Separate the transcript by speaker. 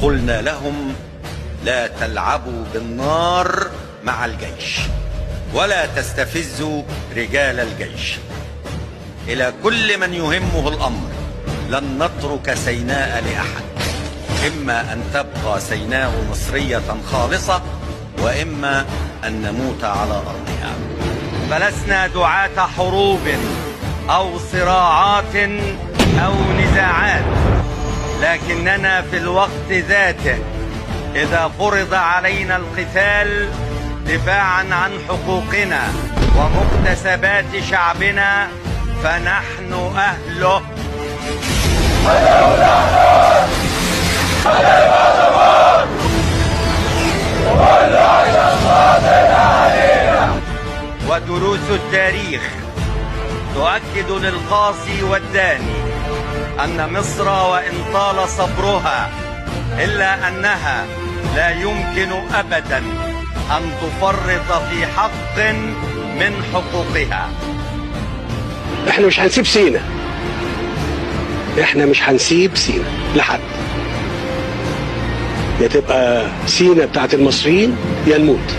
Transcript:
Speaker 1: قلنا لهم: لا تلعبوا بالنار مع الجيش ولا تستفزوا رجال الجيش. إلى كل من يهمه الأمر: لن نترك سيناء لأحد، إما أن تبقى سيناء مصرية خالصة، وإما أن نموت على أرضها. فلسنا دعاة حروب أو صراعات أو نزاعات، لكننا في الوقت ذاته إذا فرض علينا القتال دفاعا عن حقوقنا ومكتسبات شعبنا فنحن أهله. ودروس التاريخ تؤكد للقاصي والداني أن مصر وإن طال صبرها إلا أنها لا يمكن أبدا أن تفرط في حق من حقوقها.
Speaker 2: احنا مش هنسيب سينا، احنا مش هنسيب سينا لحد. يا تبقى سينا بتاعت المصريين يا نموت.